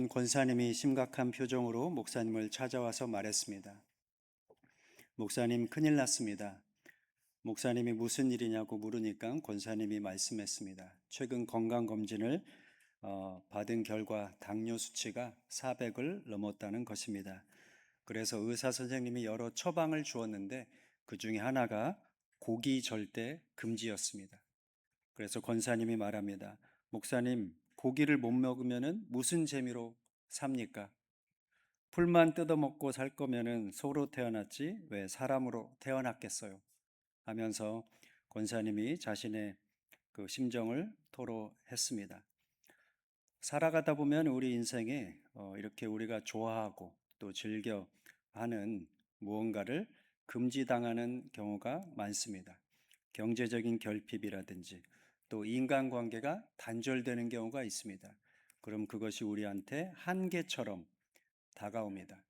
어떤 권사님이 심각한 표정으로 목사님을 찾아와서 말했습니다. 목사님, 큰일 났습니다. 목사님이 무슨 일이냐고 물으니까 권사님이 말씀했습니다. 최근 건강검진을 받은 결과 당뇨 수치가 400을 넘었다는 것입니다. 그래서 의사 선생님이 여러 처방을 주었는데 그 중에 하나가 고기 절대 금지였습니다. 그래서 권사님이 말합니다. 목사님, 고기를 못 먹으면 무슨 재미로 삽니까? 풀만 뜯어먹고 살 거면은 소로 태어났지 왜 사람으로 태어났겠어요? 하면서 권사님이 자신의 그 심정을 토로했습니다. 살아가다 보면 우리 인생에 이렇게 우리가 좋아하고 또 즐겨 하는 무언가를 금지당하는 경우가 많습니다. 경제적인 결핍이라든지 또 인간관계가 단절되는 경우가 있습니다. 그럼 그것이 우리한테 한계처럼 다가옵니다.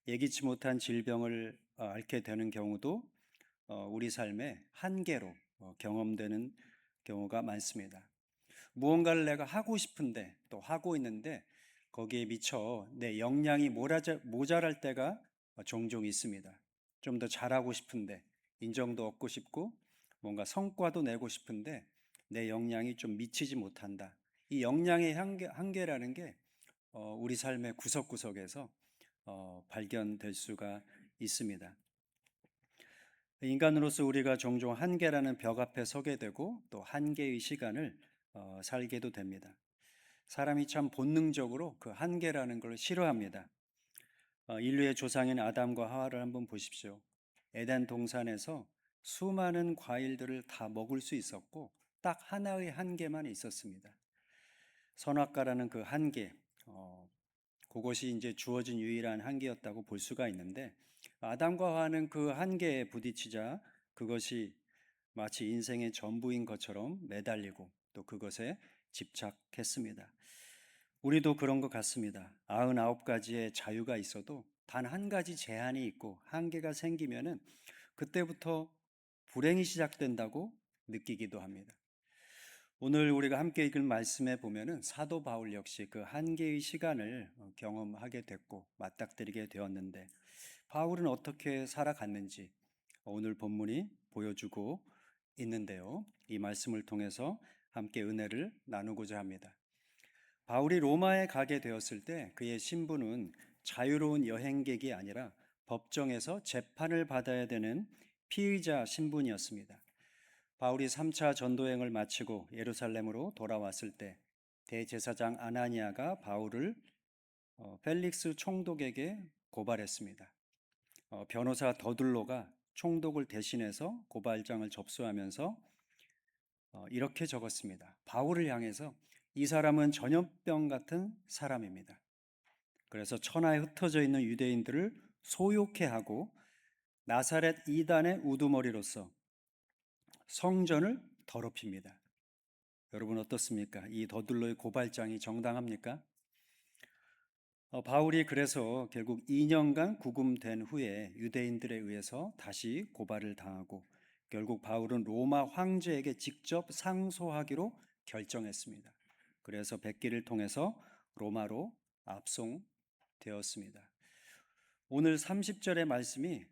예기치 못한 질병을 앓게 되는 경우도 우리 삶의 한계로 경험되는 경우가 많습니다. 무언가를 내가 하고 싶은데 또 하고 있는데 거기에 미처 내 역량이 모자랄 때가 종종 있습니다. 좀 더 잘하고 싶은데 인정도 얻고 싶고 뭔가 성과도 내고 싶은데 내 역량이 좀 미치지 못한다. 이 역량의 한계라는 게 우리 삶의 구석구석에서 발견될 수가 있습니다. 인간으로서 우리가 종종 한계라는 벽 앞에 서게 되고 또 한계의 시간을 살게도 됩니다. 사람이 참 본능적으로 그 한계라는 걸 싫어합니다. 인류의 조상인 아담과 하와를 한번 보십시오. 에덴 동산에서 수많은 과일들을 다 먹을 수 있었고 딱 하나의 한계만 있었습니다. 선악과라는 그 한계, 그것이 이제 주어진 유일한 한계였다고 볼 수가 있는데 아담과 하와는 그 한계에 부딪히자 그것이 마치 인생의 전부인 것처럼 매달리고 또 그것에 집착했습니다. 우리도 그런 것 같습니다. 99가지의 자유가 있어도 단 한 가지 제한이 있고 한계가 생기면은 그때부터 불행이 시작된다고 느끼기도 합니다. 오늘 우리가 함께 읽을 말씀에 보면은 사도 바울 역시 그 한계의 시간을 경험하게 됐고 맞닥뜨리게 되었는데 바울은 어떻게 살아갔는지 오늘 본문이 보여주고 있는데요. 이 말씀을 통해서 함께 은혜를 나누고자 합니다. 바울이 로마에 가게 되었을 때 그의 신분은 자유로운 여행객이 아니라 법정에서 재판을 받아야 되는 피의자 신분이었습니다. 바울이 3차 전도행을 마치고 예루살렘으로 돌아왔을 때 대제사장 아나니아가 바울을 펠릭스 총독에게 고발했습니다. 변호사 더둘로가 총독을 대신해서 고발장을 접수하면서 이렇게 적었습니다. 바울을 향해서 이 사람은 전염병 같은 사람입니다. 그래서 천하에 흩어져 있는 유대인들을 소욕해 하고 나사렛 이단의 우두머리로서 성전을 더럽힙니다. 여러분 어떻습니까? 이 더둘로의 고발장이 정당합니까? 바울이 그래서 결국 2년간 구금된 후에 유대인들에 의해서 다시 고발을 당하고 결국 바울은 로마 황제에게 직접 상소하기로 결정했습니다. 그래서 백기를 통해서 로마로 압송되었습니다. 오늘 30절의 말씀이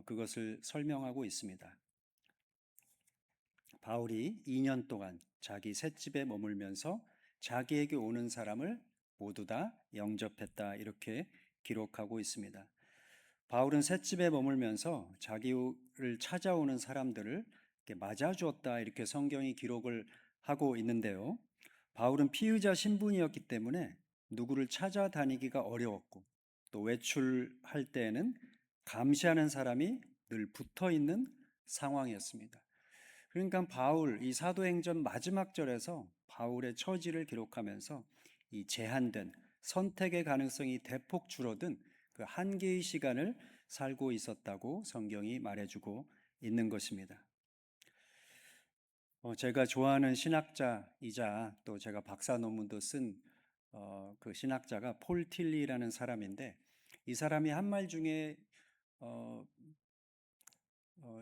그것을 설명하고 있습니다. 바울이 2년 동안 자기 셋집에 머물면서 자기에게 오는 사람을 모두 다 영접했다 이렇게 기록하고 있습니다. 바울은 셋집에 머물면서 자기를 찾아오는 사람들을 맞아주었다 이렇게 성경이 기록을 하고 있는데요. 바울은 피의자 신분이었기 때문에 누구를 찾아다니기가 어려웠고 또 외출할 때에는 감시하는 사람이 늘 붙어 있는 상황이었습니다. 그러니까 바울, 이 사도행전 마지막 절에서 바울의 처지를 기록하면서 이 제한된 선택의 가능성이 대폭 줄어든 그 한계의 시간을 살고 있었다고 성경이 말해주고 있는 것입니다. 제가 좋아하는 신학자이자 또 제가 박사 논문도 쓴 그 신학자가 폴 틸리라는 사람인데 이 사람이 한 말 중에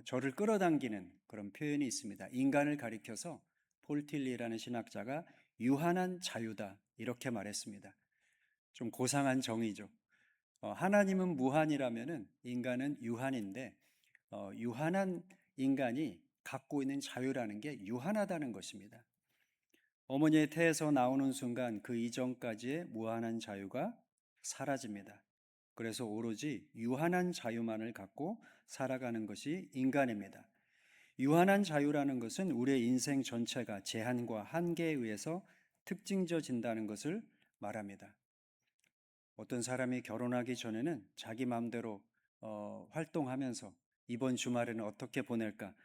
저를 끌어당기는 그런 표현이 있습니다. 인간을 가리켜서 폴 틸리라는 신학자가 유한한 자유다 이렇게 말했습니다. 좀 고상한 정의죠. 하나님은 무한이라면은 인간은 유한인데, 유한한 인간이 갖고 있는 자유라는 게 유한하다는 것입니다. 어머니의 태에서 나오는 순간 그 이전까지의 무한한 자유가 사라집니다. 그래서 오로지 유한한 자유만을 갖고 살아가는 것이 인간입니다. 유한한 자유라는 것은 우리의 인생 전체가 제한과 한계에 의해서 특징져진다는 것을 말합니다. 어떤 사람이 결혼하기 전에는 자기 마음대로 활동하면서 이번 주말에는 어떻게 보낼까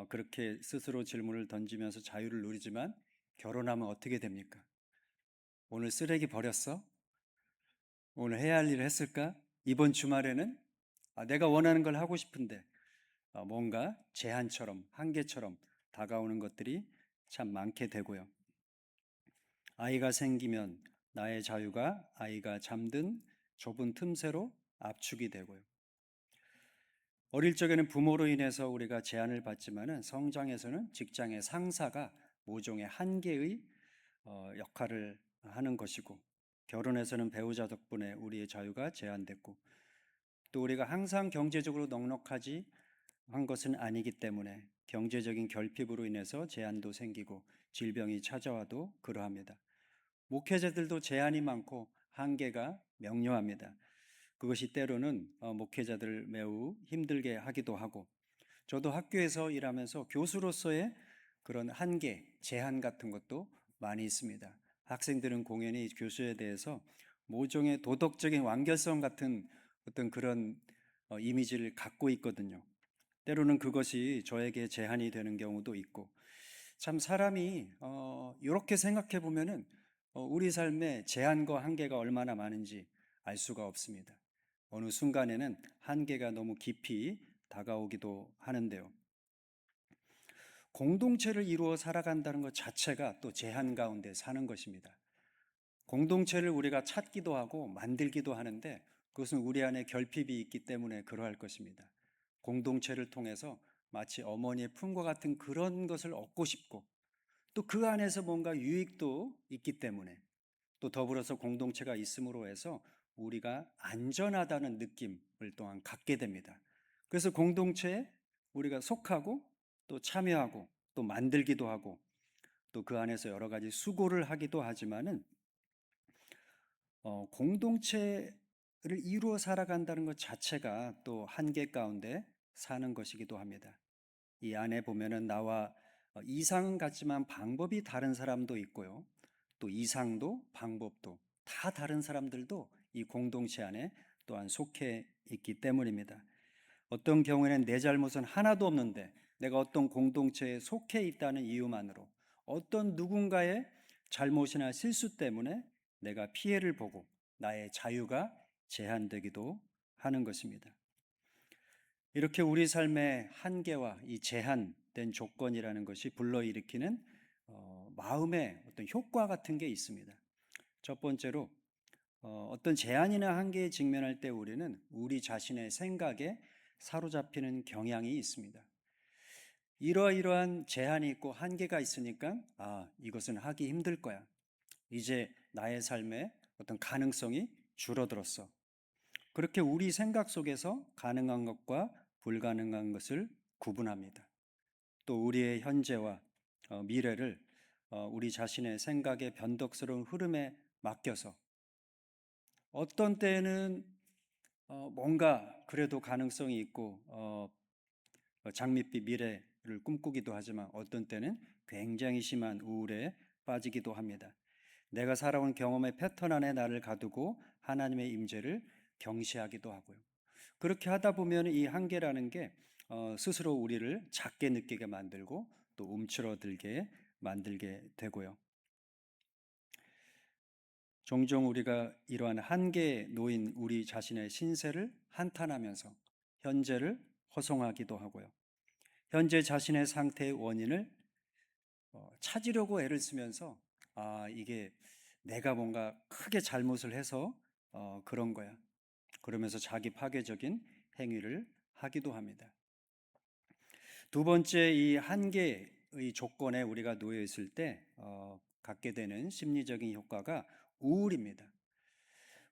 그렇게 스스로 질문을 던지면서 자유를 누리지만 결혼하면 어떻게 됩니까? 오늘 쓰레기 버렸어? 오늘 해야 할 일을 했을까? 이번 주말에는 내가 원하는 걸 하고 싶은데 뭔가 제한처럼 한계처럼 다가오는 것들이 참 많게 되고요. 아이가 생기면 나의 자유가 아이가 잠든 좁은 틈새로 압축이 되고요. 어릴 적에는 부모로 인해서 우리가 제한을 받지만은 성장에서는 직장의 상사가 모종의 한계의 역할을 하는 것이고, 결혼에서는 배우자 덕분에 우리의 자유가 제한됐고, 또 우리가 항상 경제적으로 넉넉하지 한 것은 아니기 때문에 경제적인 결핍으로 인해서 제한도 생기고 질병이 찾아와도 그러합니다. 목회자들도 제한이 많고 한계가 명료합니다. 그것이 때로는 목회자들을 매우 힘들게 하기도 하고, 저도 학교에서 일하면서 교수로서의 그런 한계, 제한 같은 것도 많이 있습니다. 학생들은 공연히 교수에 대해서 모종의 도덕적인 완결성 같은 어떤 그런 이미지를 갖고 있거든요. 때로는 그것이 저에게 제한이 되는 경우도 있고, 참 사람이 이렇게 생각해 보면은 우리 삶에 제한과 한계가 얼마나 많은지 알 수가 없습니다. 어느 순간에는 한계가 너무 깊이 다가오기도 하는데요. 공동체를 이루어 살아간다는 것 자체가 또 제한 가운데 사는 것입니다. 공동체를 우리가 찾기도 하고 만들기도 하는데 그것은 우리 안에 결핍이 있기 때문에 그러할 것입니다. 공동체를 통해서 마치 어머니의 품과 같은 그런 것을 얻고 싶고, 또 그 안에서 뭔가 유익도 있기 때문에, 또 더불어서 공동체가 있음으로 해서 우리가 안전하다는 느낌을 또한 갖게 됩니다. 그래서 공동체에 우리가 속하고 또 참여하고 또 만들기도 하고 또 그 안에서 여러 가지 수고를 하기도 하지만은 공동체를 이루어 살아간다는 것 자체가 또 한계 가운데 사는 것이기도 합니다. 이 안에 보면은 나와 이상은 같지만 방법이 다른 사람도 있고요. 또 이상도 방법도 다 다른 사람들도 이 공동체 안에 또한 속해 있기 때문입니다. 어떤 경우에는 내 잘못은 하나도 없는데 내가 어떤 공동체에 속해 있다는 이유만으로 어떤 누군가의 잘못이나 실수 때문에 내가 피해를 보고 나의 자유가 제한되기도 하는 것입니다. 이렇게 우리 삶의 한계와 이 제한된 조건이라는 것이 불러일으키는 마음의 어떤 효과 같은 게 있습니다. 첫 번째로 어떤 제한이나 한계에 직면할 때 우리는 우리 자신의 생각에 사로잡히는 경향이 있습니다. 이러이러한 제한이 있고 한계가 있으니까 이것은 하기 힘들 거야. 이제 나의 삶에 어떤 가능성이 줄어들었어. 그렇게 우리 생각 속에서 가능한 것과 불가능한 것을 구분합니다. 또 우리의 현재와 미래를 우리 자신의 생각의 변덕스러운 흐름에 맡겨서 어떤 때는 뭔가 그래도 가능성이 있고 장밋빛 미래를 꿈꾸기도 하지만 어떤 때는 굉장히 심한 우울에 빠지기도 합니다. 내가 살아온 경험의 패턴 안에 나를 가두고 하나님의 임재를 경시하기도 하고요. 그렇게 하다 보면 이 한계라는 게 스스로 우리를 작게 느끼게 만들고 또 움츠러들게 만들게 되고요. 종종 우리가 이러한 한계에 놓인 우리 자신의 신세를 한탄하면서 현재를 허송하기도 하고요. 현재 자신의 상태의 원인을 찾으려고 애를 쓰면서 이게 내가 뭔가 크게 잘못을 해서 그런 거야. 그러면서 자기 파괴적인 행위를 하기도 합니다. 두 번째, 이 한계의 조건에 우리가 놓여 있을 때 갖게 되는 심리적인 효과가 우울입니다.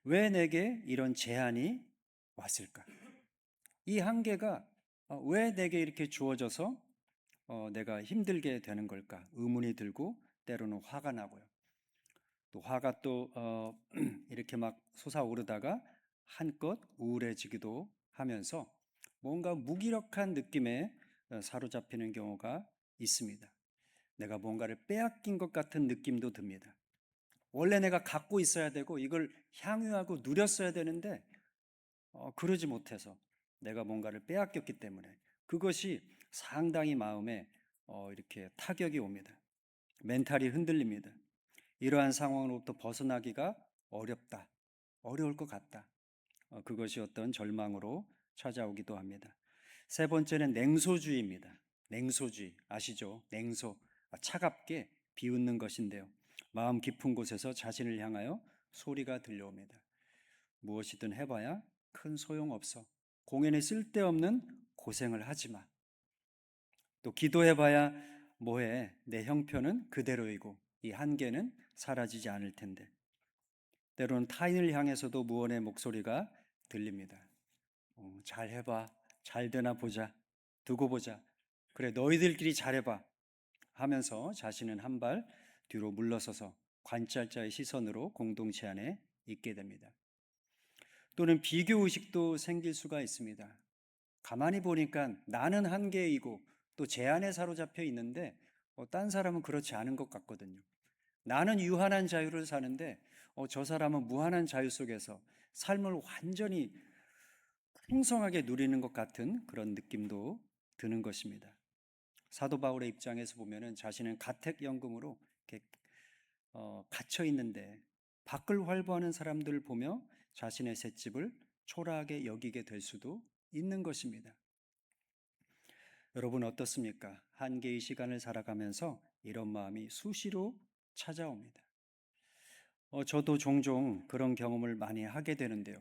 왜 내게 이런 제한이 왔을까? 이 한계가 왜 내게 이렇게 주어져서 내가 힘들게 되는 걸까? 의문이 들고 때로는 화가 나고요. 또 화가 또 이렇게 막 솟아오르다가 한껏 우울해지기도 하면서 뭔가 무기력한 느낌에 사로잡히는 경우가 있습니다. 내가 뭔가를 빼앗긴 것 같은 느낌도 듭니다. 원래 내가 갖고 있어야 되고 이걸 향유하고 누렸어야 되는데 그러지 못해서 내가 뭔가를 빼앗겼기 때문에 그것이 상당히 마음에 이렇게 타격이 옵니다. 멘탈이 흔들립니다. 이러한 상황으로부터 벗어나기가 어렵다. 어려울 것 같다. 그것이 어떤 절망으로 찾아오기도 합니다. 세 번째는 냉소주의입니다. 냉소주의 아시죠? 냉소, 차갑게 비웃는 것인데요. 마음 깊은 곳에서 자신을 향하여 소리가 들려옵니다. 무엇이든 해봐야 큰 소용없어. 공연에 쓸데없는 고생을 하지 마. 또 기도해봐야 뭐해. 내 형편은 그대로이고 이 한계는 사라지지 않을 텐데. 때로는 타인을 향해서도 무언의 목소리가 들립니다. 잘 해봐. 잘 되나 보자. 두고 보자. 그래, 너희들끼리 잘해봐. 하면서 자신은 한 발 뒤로 물러서서 관찰자의 시선으로 공동체 안에 있게 됩니다. 또는 비교의식도 생길 수가 있습니다. 가만히 보니까 나는 한계이고 또 제한에 사로잡혀 있는데 딴 사람은 그렇지 않은 것 같거든요. 나는 유한한 자유를 사는데 저 사람은 무한한 자유 속에서 삶을 완전히 풍성하게 누리는 것 같은 그런 느낌도 드는 것입니다. 사도 바울의 입장에서 보면은 자신은 가택연금으로 이렇게 갇혀 있는데 밖을 활보하는 사람들을 보며 자신의 셋집을 초라하게 여기게 될 수도 있는 것입니다. 여러분 어떻습니까? 한계의 시간을 살아가면서 이런 마음이 수시로 찾아옵니다. 저도 종종 그런 경험을 많이 하게 되는데요.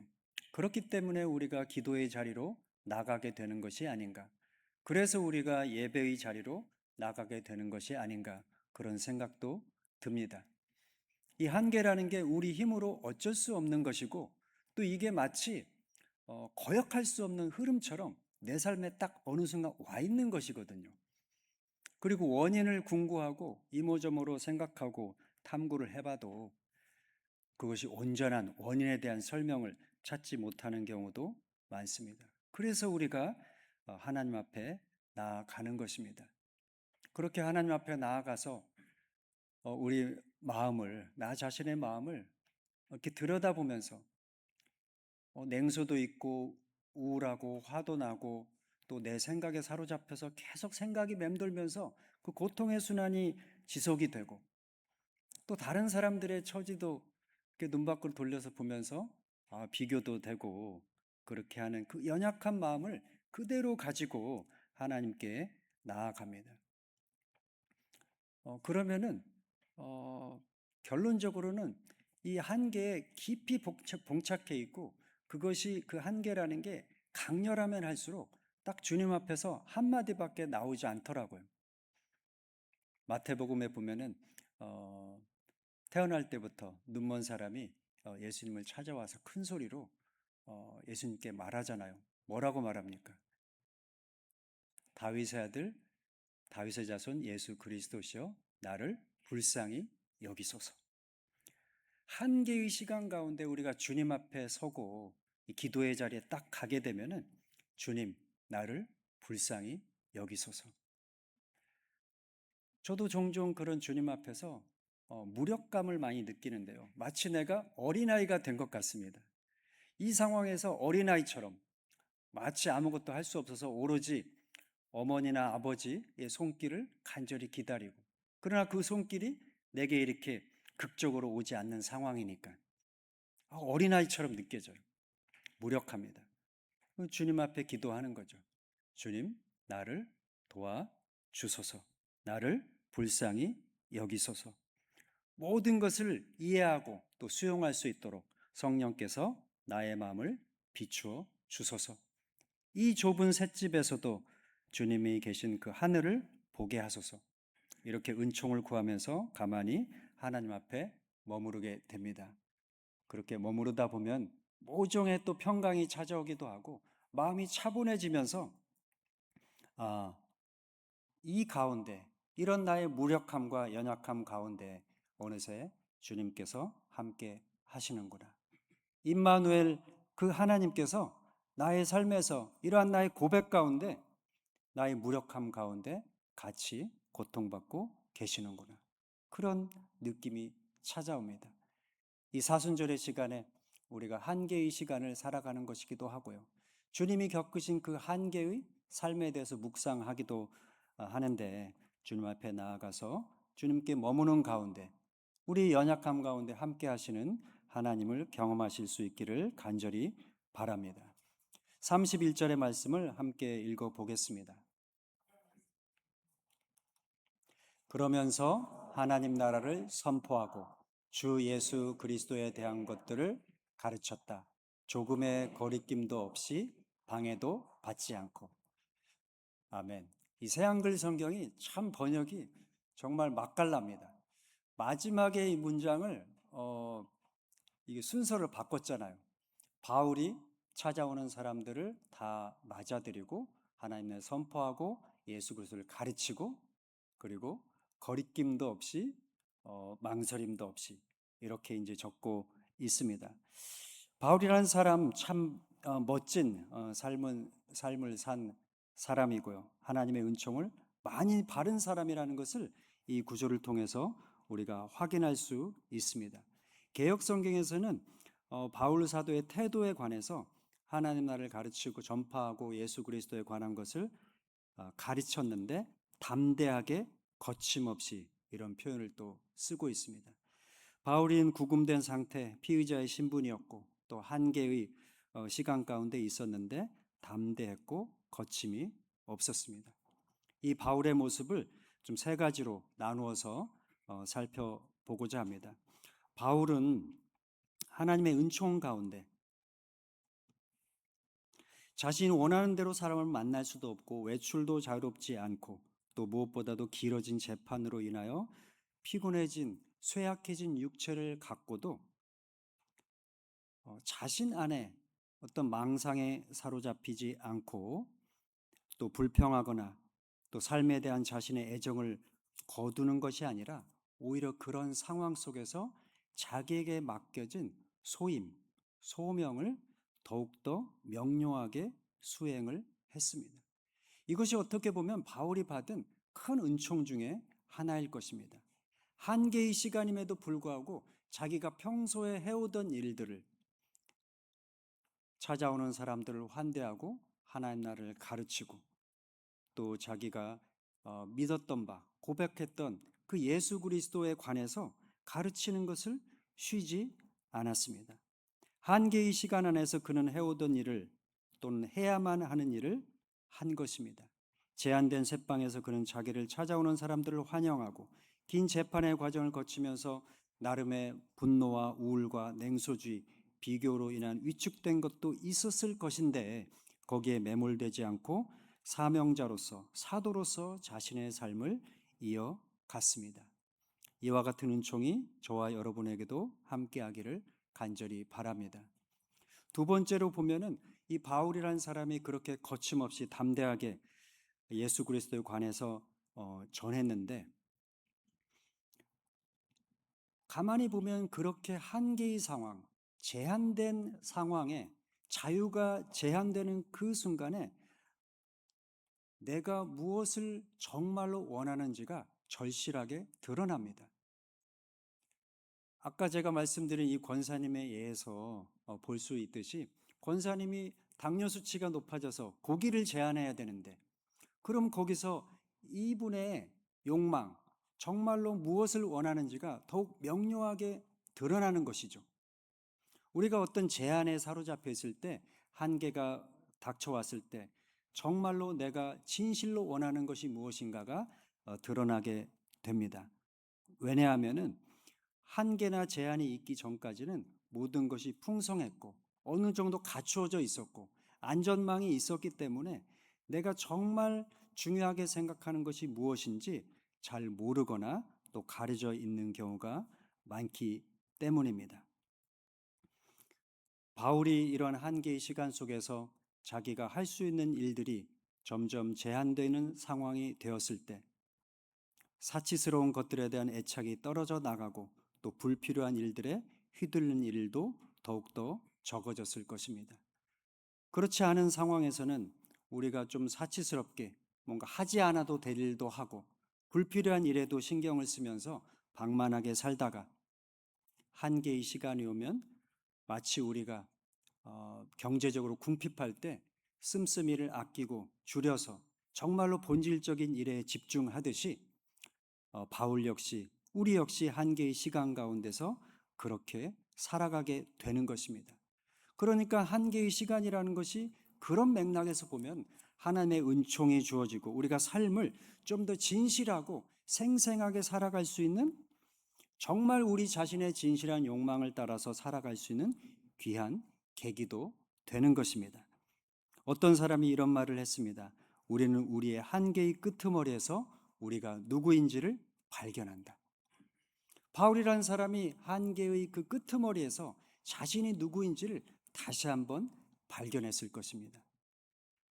그렇기 때문에 우리가 기도의 자리로 나가게 되는 것이 아닌가. 그래서 우리가 예배의 자리로 나가게 되는 것이 아닌가. 그런 생각도 듭니다. 이 한계라는 게 우리 힘으로 어쩔 수 없는 것이고 또 이게 마치 거역할 수 없는 흐름처럼 내 삶에 딱 어느 순간 와 있는 것이거든요. 그리고 원인을 궁구하고 이모저모로 생각하고 탐구를 해봐도 그것이 온전한 원인에 대한 설명을 찾지 못하는 경우도 많습니다. 그래서 우리가 하나님 앞에 나아가는 것입니다. 그렇게 하나님 앞에 나아가서 우리 마음을, 나 자신의 마음을 이렇게 들여다보면서 냉소도 있고 우울하고 화도 나고 또 내 생각에 사로잡혀서 계속 생각이 맴돌면서 그 고통의 순환이 지속이 되고 또 다른 사람들의 처지도 이렇게 눈 밖으로 돌려서 보면서 비교도 되고 그렇게 하는 그 연약한 마음을 그대로 가지고 하나님께 나아갑니다. 그러면은 결론적으로는 이 한계에 깊이 봉착해 있고 그것이 그 한계라는 게 강렬하면 할수록 딱 주님 앞에서 한마디밖에 나오지 않더라고요. 마태복음에 보면은 태어날 때부터 눈먼 사람이 예수님을 찾아와서 큰 소리로 예수님께 말하잖아요. 뭐라고 말합니까? 다윗의 아들, 다윗의 자손 예수 그리스도시여 나를 불쌍히 여기소서. 한계의 시간 가운데 우리가 주님 앞에 서고 이 기도의 자리에 딱 가게 되면은 주님 나를 불쌍히 여기소서. 저도 종종 그런 주님 앞에서 무력감을 많이 느끼는데요. 마치 내가 어린아이가 된 것 같습니다. 이 상황에서 어린아이처럼 마치 아무것도 할 수 없어서 오로지 어머니나 아버지의 손길을 간절히 기다리고 그러나 그 손길이 내게 이렇게 극적으로 오지 않는 상황이니까 어린아이처럼 느껴져요. 무력합니다. 주님 앞에 기도하는 거죠. 주님, 나를 도와주소서. 나를 불쌍히 여기소서. 모든 것을 이해하고 또 수용할 수 있도록 성령께서 나의 마음을 비추어 주소서. 이 좁은 셋집에서도 주님이 계신 그 하늘을 보게 하소서. 이렇게 은총을 구하면서 가만히 하나님 앞에 머무르게 됩니다. 그렇게 머무르다 보면 모종의 또 평강이 찾아오기도 하고 마음이 차분해지면서 아, 이 가운데 이런 나의 무력함과 연약함 가운데 어느새 주님께서 함께 하시는구나. 임마누엘, 그 하나님께서 나의 삶에서 이러한 나의 고백 가운데, 나의 무력함 가운데 같이 고통받고 계시는구나. 그런 느낌이 찾아옵니다. 이 사순절의 시간에 우리가 한계의 시간을 살아가는 것이기도 하고요. 주님이 겪으신 그 한계의 삶에 대해서 묵상하기도 하는데, 주님 앞에 나아가서 주님께 머무는 가운데 우리 연약함 가운데 함께 하시는 하나님을 경험하실 수 있기를 간절히 바랍니다. 31절의 말씀을 함께 읽어 보겠습니다. 그러면서 하나님 나라를 선포하고 주 예수 그리스도에 대한 것들을 가르쳤다. 조금의 거리낌도 없이 방해도 받지 않고. 아멘. 이 새한글 성경이 참 번역이 정말 맛깔납니다. 마지막에 이 문장을 이게 순서를 바꿨잖아요. 바울이 찾아오는 사람들을 다 맞아들이고 하나님을 선포하고 예수 그리스도를 가르치고, 그리고 거리낌도 없이 망설임도 없이 이렇게 이제 적고 있습니다. 바울이라는 사람 참 멋진 삶을 산 사람이고요. 하나님의 은총을 많이 받은 사람이라는 것을 이 구조를 통해서 우리가 확인할 수 있습니다. 개역 성경에서는 바울 사도의 태도에 관해서 하나님 나라를 가르치고 전파하고 예수 그리스도에 관한 것을 가르쳤는데 담대하게 거침없이, 이런 표현을 또 쓰고 있습니다. 바울은 구금된 상태, 피의자의 신분이었고 또 한계의 시간 가운데 있었는데 담대했고 거침이 없었습니다. 이 바울의 모습을 좀 세 가지로 나누어서 살펴보고자 합니다. 바울은 하나님의 은총 가운데 자신이 원하는 대로 사람을 만날 수도 없고 외출도 자유롭지 않고 또 무엇보다도 길어진 재판으로 인하여 피곤해진 쇠약해진 육체를 갖고도 자신 안에 어떤 망상에 사로잡히지 않고 또 불평하거나 또 삶에 대한 자신의 애정을 거두는 것이 아니라 오히려 그런 상황 속에서 자기에게 맡겨진 소임, 소명을 더욱더 명료하게 수행을 했습니다. 이것이 어떻게 보면 바울이 받은 큰 은총 중에 하나일 것입니다. 한계의 시간임에도 불구하고 자기가 평소에 해오던 일들을, 찾아오는 사람들을 환대하고 하나님 나라를 가르치고 또 자기가 믿었던 바, 고백했던 그 예수 그리스도에 관해서 가르치는 것을 쉬지 않았습니다. 한계의 시간 안에서 그는 해오던 일을 또는 해야만 하는 일을 한 것입니다. 제한된 새방에서 그는 자기를 찾아오는 사람들을 환영하고 긴 재판의 과정을 거치면서 나름의 분노와 우울과 냉소주의, 비교로 인한 위축된 것도 있었을 것인데 거기에 매몰되지 않고 사명자로서, 사도로서 자신의 삶을 이어갔습니다. 이와 같은 은총이 저와 여러분에게도 함께하기를 간절히 바랍니다. 두 번째로 보면은 이 바울이라는 사람이 그렇게 거침없이 담대하게 예수 그리스도에 관해서 전했는데, 가만히 보면 그렇게 한계의 상황, 제한된 상황에 자유가 제한되는 그 순간에 내가 무엇을 정말로 원하는지가 절실하게 드러납니다. 아까 제가 말씀드린 이 권사님의 예에서 볼 수 있듯이 권사님이 당뇨 수치가 높아져서 고기를 제한해야 되는데, 그럼 거기서 이분의 욕망, 정말로 무엇을 원하는지가 더욱 명료하게 드러나는 것이죠. 우리가 어떤 제한에 사로잡혀 있을 때, 한계가 닥쳐왔을 때 정말로 내가 진실로 원하는 것이 무엇인가가 드러나게 됩니다. 왜냐하면은 한계나 제한이 있기 전까지는 모든 것이 풍성했고 어느 정도 갖추어져 있었고 안전망이 있었기 때문에 내가 정말 중요하게 생각하는 것이 무엇인지 잘 모르거나 또 가려져 있는 경우가 많기 때문입니다. 바울이 이러한 한계의 시간 속에서 자기가 할 수 있는 일들이 점점 제한되는 상황이 되었을 때 사치스러운 것들에 대한 애착이 떨어져 나가고 또 불필요한 일들에 휘둘리는 일도 더욱더 적어졌을 것입니다. 그렇지 않은 상황에서는 우리가 좀 사치스럽게 뭔가 하지 않아도 될 일도 하고 불필요한 일에도 신경을 쓰면서 방만하게 살다가 한계의 시간이 오면 마치 우리가 경제적으로 궁핍할 때 씀씀이를 아끼고 줄여서 정말로 본질적인 일에 집중하듯이 바울 역시 우리 역시 한계의 시간 가운데서 그렇게 살아가게 되는 것입니다. 그러니까 한계의 시간이라는 것이 그런 맥락에서 보면 하나님의 은총이 주어지고 우리가 삶을 좀 더 진실하고 생생하게 살아갈 수 있는 정말 우리 자신의 진실한 욕망을 따라서 살아갈 수 있는 귀한 계기도 되는 것입니다. 어떤 사람이 이런 말을 했습니다. 우리는 우리의 한계의 끄트머리에서 우리가 누구인지를 발견한다. 바울이라는 사람이 한계의 그 끄트머리에서 자신이 누구인지를 다시 한번 발견했을 것입니다.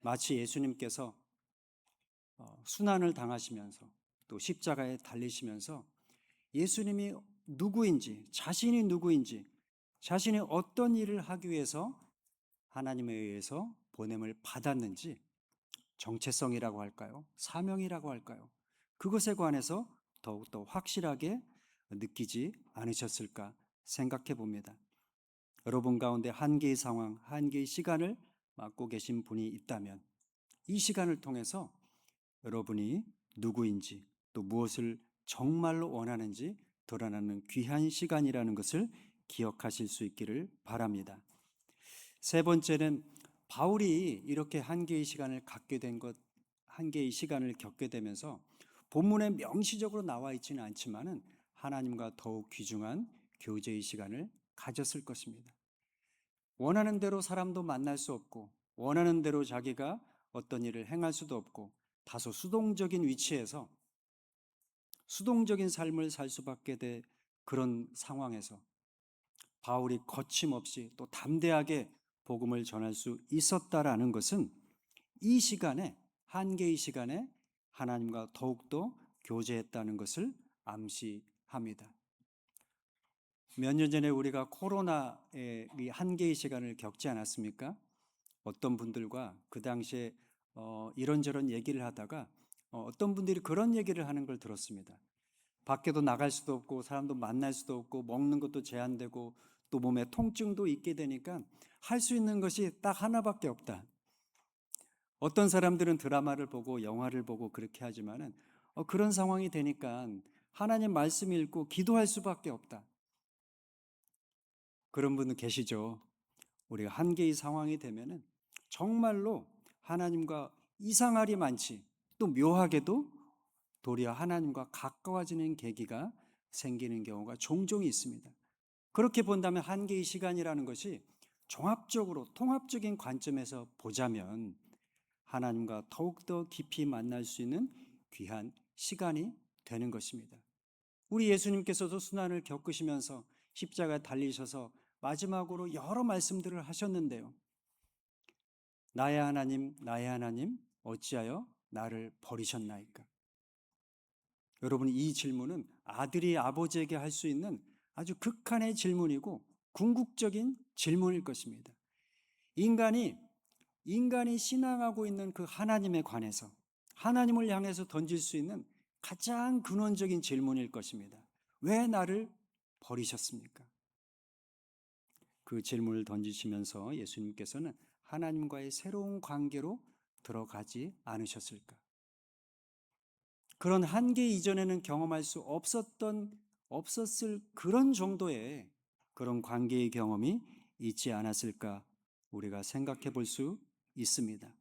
마치 예수님께서 순환을 당하시면서 또 십자가에 달리시면서 예수님이 누구인지, 자신이 누구인지, 자신이 어떤 일을 하기 위해서 하나님에 의해서 보냄을 받았는지 정체성이라고 할까요? 사명이라고 할까요? 그것에 관해서 더욱더 확실하게 느끼지 않으셨을까 생각해 봅니다. 여러분 가운데 한계의 상황, 한계의 시간을 맡고 계신 분이 있다면 이 시간을 통해서 여러분이 누구인지 또 무엇을 정말로 원하는지 드러나는 귀한 시간이라는 것을 기억하실 수 있기를 바랍니다. 세 번째는 바울이 이렇게 한계의 시간을 갖게 된 것, 한계의 시간을 겪게 되면서 본문에 명시적으로 나와 있지는 않지만은 하나님과 더욱 귀중한 교제의 시간을 가졌을 것입니다. 원하는 대로 사람도 만날 수 없고 원하는 대로 자기가 어떤 일을 행할 수도 없고 다소 수동적인 위치에서 수동적인 삶을 살 수밖에 된 그런 상황에서 바울이 거침없이 또 담대하게 복음을 전할 수 있었다라는 것은 이 시간에 한계의 시간에 하나님과 더욱더 교제했다는 것을 암시합니다. 몇 년 전에 우리가 코로나의 한계의 시간을 겪지 않았습니까? 어떤 분들과 그 당시에 이런저런 얘기를 하다가 어떤 분들이 그런 얘기를 하는 걸 들었습니다. 밖에도 나갈 수도 없고 사람도 만날 수도 없고 먹는 것도 제한되고 또 몸에 통증도 있게 되니까 할 수 있는 것이 딱 하나밖에 없다. 어떤 사람들은 드라마를 보고 영화를 보고 그렇게 하지만은 그런 상황이 되니까 하나님 말씀 읽고 기도할 수밖에 없다. 그런 분은 계시죠. 우리가 한계의 상황이 되면은 정말로 하나님과 이상할이 많지 또 묘하게도 도리어 하나님과 가까워지는 계기가 생기는 경우가 종종 있습니다. 그렇게 본다면 한계의 시간이라는 것이 종합적으로 통합적인 관점에서 보자면 하나님과 더욱더 깊이 만날 수 있는 귀한 시간이 되는 것입니다. 우리 예수님께서도 순환을 겪으시면서 십자가에 달리셔서 마지막으로 여러 말씀들을 하셨는데요. 나의 하나님, 어찌하여 나를 버리셨나이까? 여러분, 이 질문은 아들이 아버지에게 할 수 있는 아주 극한의 질문이고 궁극적인 질문일 것입니다. 인간이 신앙하고 있는 그 하나님에 관해서 하나님을 향해서 던질 수 있는 가장 근원적인 질문일 것입니다. 왜 나를 버리셨습니까? 그 질문을 던지시면서 예수님께서는 하나님과의 새로운 관계로 들어가지 않으셨을까? 그런 한계 이전에는 경험할 수 없었을 그런 정도의 그런 관계의 경험이 있지 않았을까 우리가 생각해 볼 수 있습니다.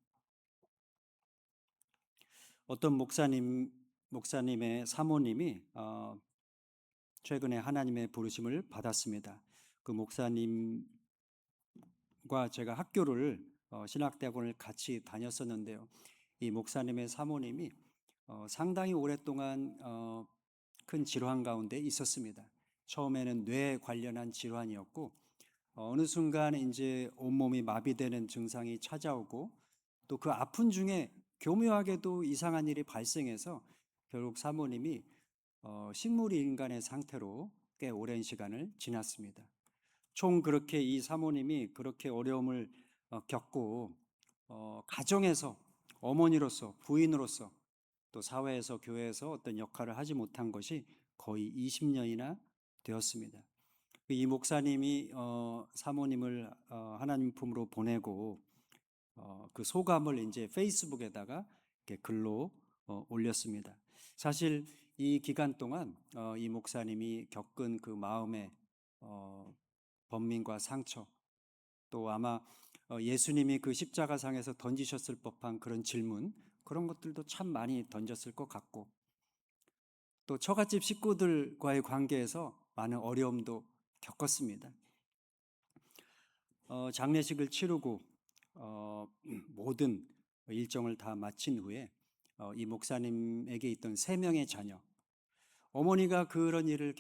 어떤 목사님의 사모님이 최근에 하나님의 부르심을 받았습니다. 그 목사님과 제가 학교를 신학대학원을 같이 다녔었는데요. 이 목사님의 사모님이 상당히 오랫동안 큰 질환 가운데 있었습니다. 처음에는 뇌 관련한 질환이었고 어느 순간 이제 온몸이 마비되는 증상이 찾아오고 또 그 아픈 중에 교묘하게도 이상한 일이 발생해서 결국 사모님이 식물 인간의 상태로 꽤 오랜 시간을 지났습니다. 총 그렇게 이 사모님이 그렇게 어려움을 겪고 가정에서 어머니로서 부인으로서 또 사회에서 교회에서 어떤 역할을 하지 못한 것이 거의 20년이나 되었습니다. 이 목사님이 사모님을 하나님 품으로 보내고 그 소감을 이제 페이스북에다가 이렇게 글로 올렸습니다. 사실 이 기간 동안 이 목사님이 겪은 그 마음의 번민과 상처, 또 아마 예수님이 그 십자가상에서 던지셨을 법한 그런 질문, 그런 것들도 참 많이 던졌을 것 같고, 또 처갓집 식구들과의 관계에서 많은 어려움도 겪었습니다. 장례식을 치르고 모든 일정을 다 마친 후에 이 목사님에게 있던 3명의 자녀, 어머니가 그런 일을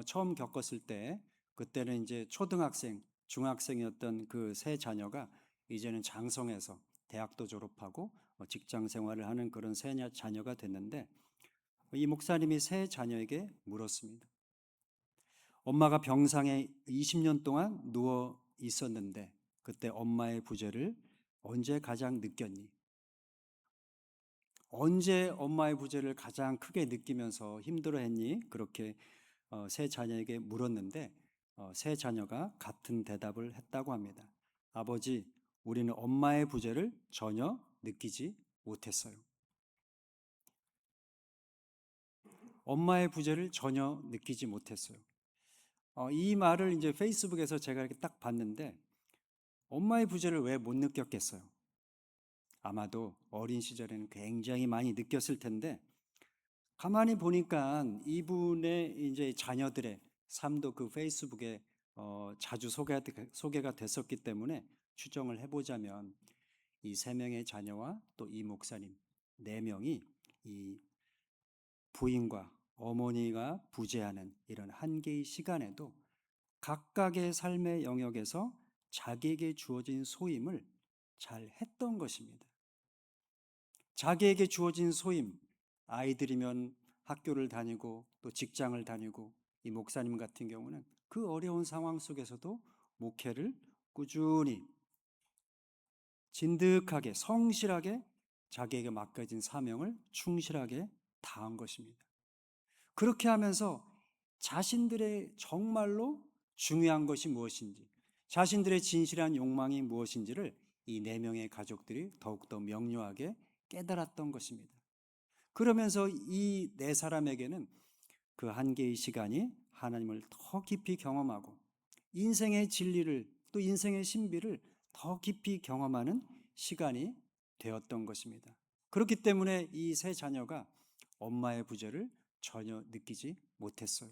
처음 겪었을 때, 그때는 이제 초등학생, 중학생이었던 그 3자녀가 이제는 장성해서 대학도 졸업하고 직장 생활을 하는 그런 3자녀가 됐는데, 이 목사님이 3자녀에게 물었습니다. 엄마가 병상에 20년 동안 누워 있었는데 그때 엄마의 부재를 언제 가장 느꼈니? 언제 엄마의 부재를 가장 크게 느끼면서 힘들어했니? 그렇게 3자녀에게 물었는데 3자녀가 같은 대답을 했다고 합니다. 아버지, 우리는 엄마의 부재를 전혀 느끼지 못했어요. 엄마의 부재를 전혀 느끼지 못했어요. 이 말을 이제 페이스북에서 제가 이렇게 딱 봤는데, 엄마의 부재를 왜 못 느꼈겠어요? 아마도 어린 시절에는 굉장히 많이 느꼈을 텐데, 가만히 보니까 이분의 이제 자녀들의 삶도 그 페이스북에 자주 소개가 됐었기 때문에 추정을 해보자면 이 3명의 자녀와 또 이 목사님 4명이 이 부인과 어머니가 부재하는 이런 한계의 시간에도 각각의 삶의 영역에서 자기에게 주어진 소임을 잘 했던 것입니다. 자기에게 주어진 소임, 아이들이면 학교를 다니고 또 직장을 다니고, 이 목사님 같은 경우는 그 어려운 상황 속에서도 목회를 꾸준히 진득하게 성실하게 자기에게 맡겨진 사명을 충실하게 다한 것입니다. 그렇게 하면서 자신들의 정말로 중요한 것이 무엇인지, 자신들의 진실한 욕망이 무엇인지를 이 4명의 가족들이 더욱더 명료하게 깨달았던 것입니다. 그러면서 이 4사람에게는 그 한계의 시간이 하나님을 더 깊이 경험하고 인생의 진리를, 또 인생의 신비를 더 깊이 경험하는 시간이 되었던 것입니다. 그렇기 때문에 이 3자녀가 엄마의 부재를 전혀 느끼지 못했어요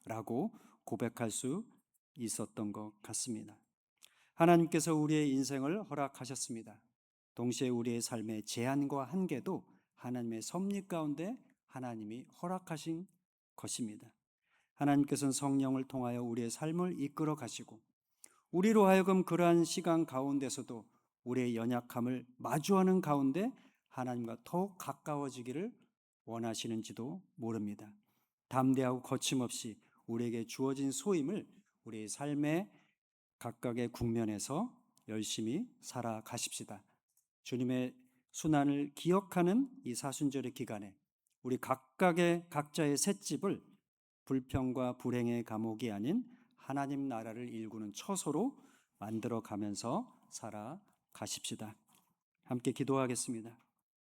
라고 고백할 수 있었던 것 같습니다. 하나님께서 우리의 인생을 허락하셨습니다. 동시에 우리의 삶의 제한과 한계도 하나님의 섭리 가운데 하나님이 허락하신 것입니다. 하나님께서는 성령을 통하여 우리의 삶을 이끌어 가시고 우리로 하여금 그러한 시간 가운데서도 우리의 연약함을 마주하는 가운데 하나님과 더욱 가까워지기를 원하시는지도 모릅니다. 담대하고 거침없이 우리에게 주어진 소임을 우리의 삶의 각각의 국면에서 열심히 살아가십시다. 주님의 순환을 기억하는 이 사순절의 기간에 우리 각자의 셋집을 불평과 불행의 감옥이 아닌 하나님 나라를 일구는 처소로 만들어 가면서 살아가십시다. 함께 기도하겠습니다.